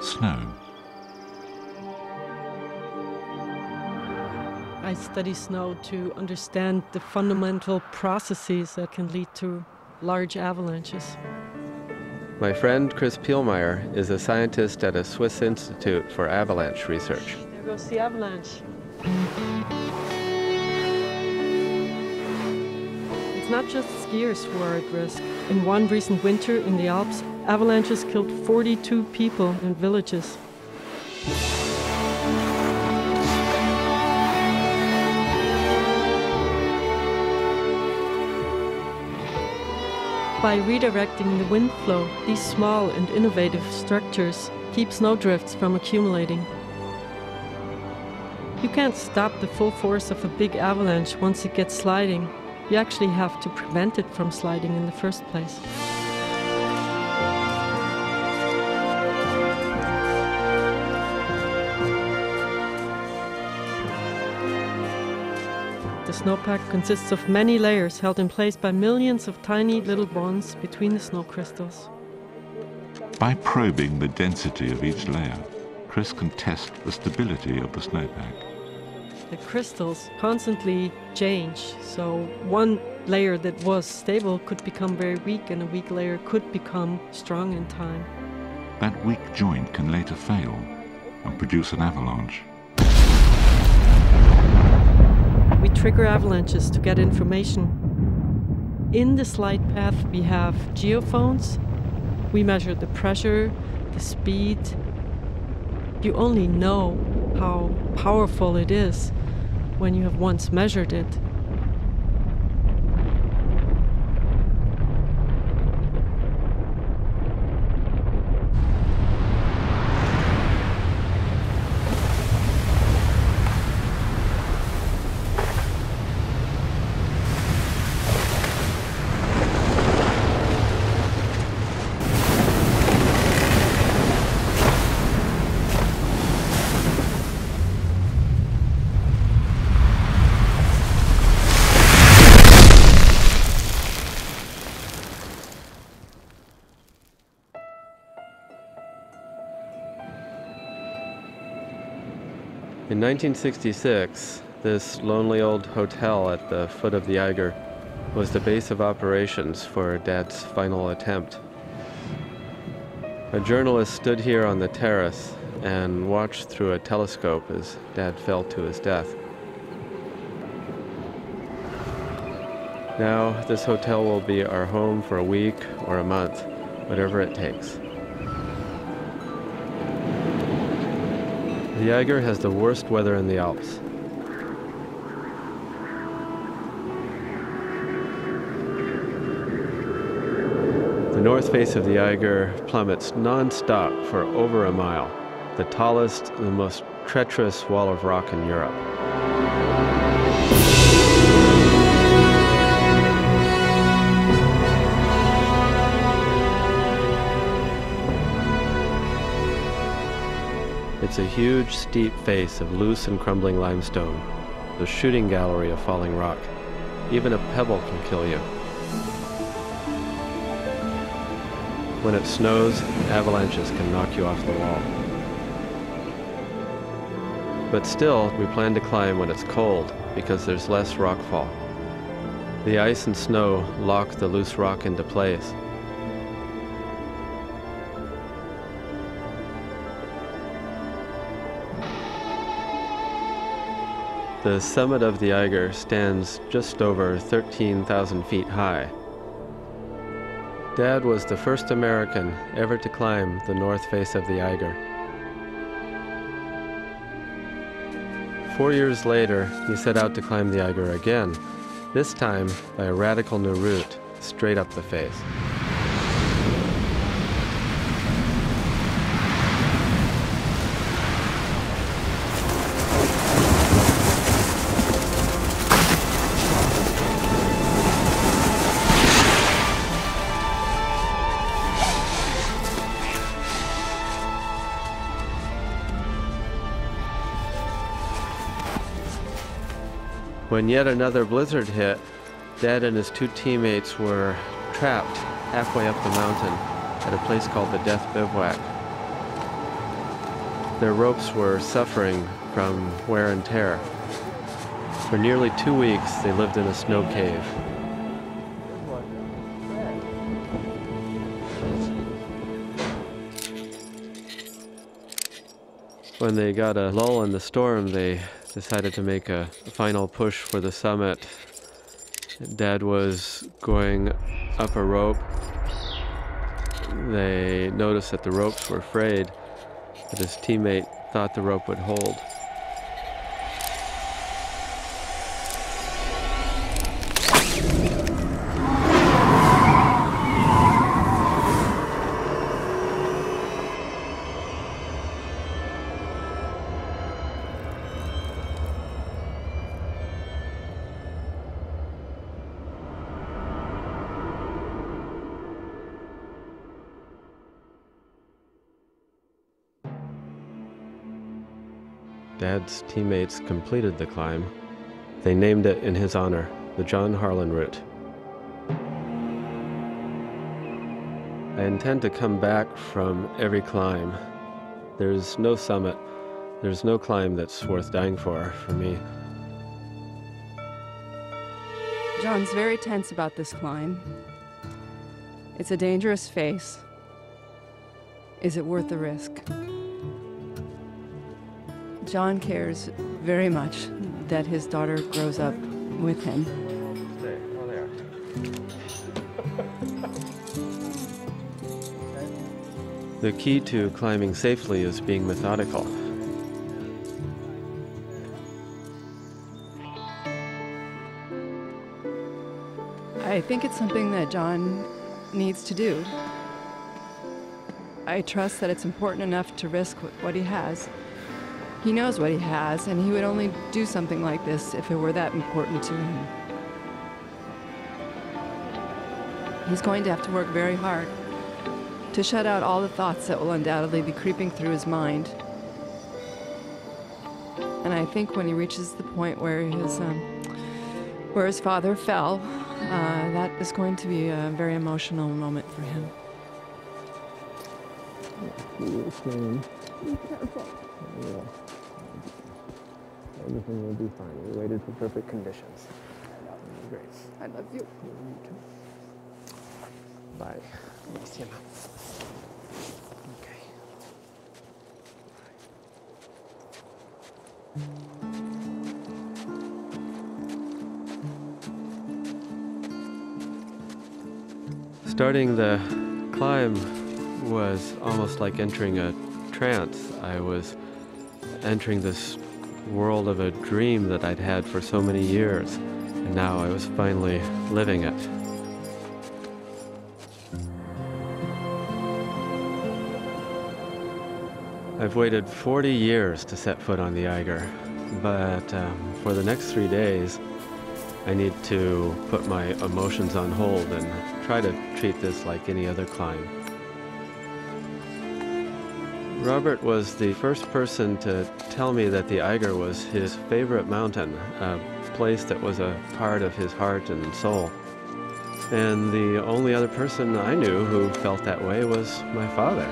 snow. I study snow to understand the fundamental processes that can lead to large avalanches. My friend Chris Pielmeyer is a scientist at a Swiss Institute for Avalanche Research. There goes the avalanche. It's not just skiers who are at risk. In one recent winter in the Alps, avalanches killed 42 people in villages. By redirecting the wind flow, these small and innovative structures keep snowdrifts from accumulating. You can't stop the full force of a big avalanche once it gets sliding. You actually have to prevent it from sliding in the first place. The snowpack consists of many layers held in place by millions of tiny little bonds between the snow crystals. By probing the density of each layer, Chris can test the stability of the snowpack. The crystals constantly change, so one layer that was stable could become very weak, and a weak layer could become strong in time. That weak joint can later fail and produce an avalanche. We trigger avalanches to get information. In the slide path, we have geophones. We measure the pressure, the speed. You only know how powerful it is when you have once measured it. In 1966, this lonely old hotel at the foot of the Eiger was the base of operations for Dad's final attempt. A journalist stood here on the terrace and watched through a telescope as Dad fell to his death. Now, this hotel will be our home for a week or a month, whatever it takes. The Eiger has the worst weather in the Alps. The north face of the Eiger plummets non-stop for over a mile, the tallest and the most treacherous wall of rock in Europe. It's a huge, steep face of loose and crumbling limestone, the shooting gallery of falling rock. Even a pebble can kill you. When it snows, avalanches can knock you off the wall. But still, we plan to climb when it's cold, because there's less rockfall. The ice and snow lock the loose rock into place. The summit of the Eiger stands just over 13,000 feet high. Dad was the first American ever to climb the north face of the Eiger. 4 years later, he set out to climb the Eiger again, this time by a radical new route, straight up the face. When yet another blizzard hit, Dad and his two teammates were trapped halfway up the mountain at a place called the Death Bivouac. Their ropes were suffering from wear and tear. For nearly 2 weeks, they lived in a snow cave. When they got a lull in the storm, they decided to make a final push for the summit. Dad was going up a rope. They noticed that the ropes were frayed, but his teammate thought the rope would hold. Dad's teammates completed the climb. They named it in his honor, the John Harlan Route. I intend to come back from every climb. There's no summit, there's no climb that's worth dying for me. John's very tense about this climb. It's a dangerous face. Is it worth the risk? John cares very much that his daughter grows up with him. The key to climbing safely is being methodical. I think it's something that John needs to do. I trust that it's important enough to risk what he has. He knows what he has, and he would only do something like this if it were that important to him. He's going to have to work very hard to shut out all the thoughts that will undoubtedly be creeping through his mind. And I think when he reaches the point where his father fell, that is going to be a very emotional moment for him. Everything will be fine. We waited for perfect conditions. Great. I love you. Bye. See you now. Okay. Starting the climb was almost like entering a trance. I was entering this world of a dream that I'd had for so many years, and now I was finally living it. I've waited 40 years to set foot on the Eiger, but for the next 3 days, I need to put my emotions on hold and try to treat this like any other climb. Robert was the first person to tell me that the Eiger was his favorite mountain, a place that was a part of his heart and soul. And the only other person I knew who felt that way was my father.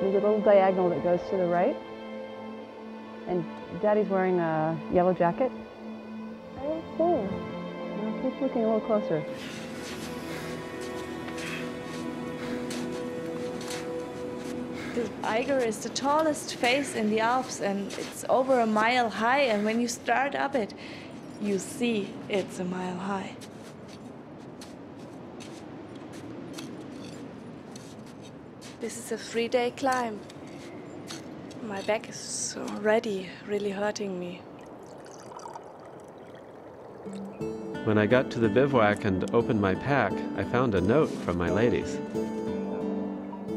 There's a little diagonal that goes to the right, and Daddy's wearing a yellow jacket. Oh, cool. Now keep looking a little closer. The Eiger is the tallest face in the Alps, and it's over a mile high, and when you start up it, you see it's a mile high. This is a 3-day climb. My back is already really hurting me. When I got to the bivouac and opened my pack, I found a note from my ladies.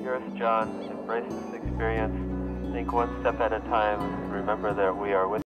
Dearest John, embrace this experience. Think one step at a time and remember that we are with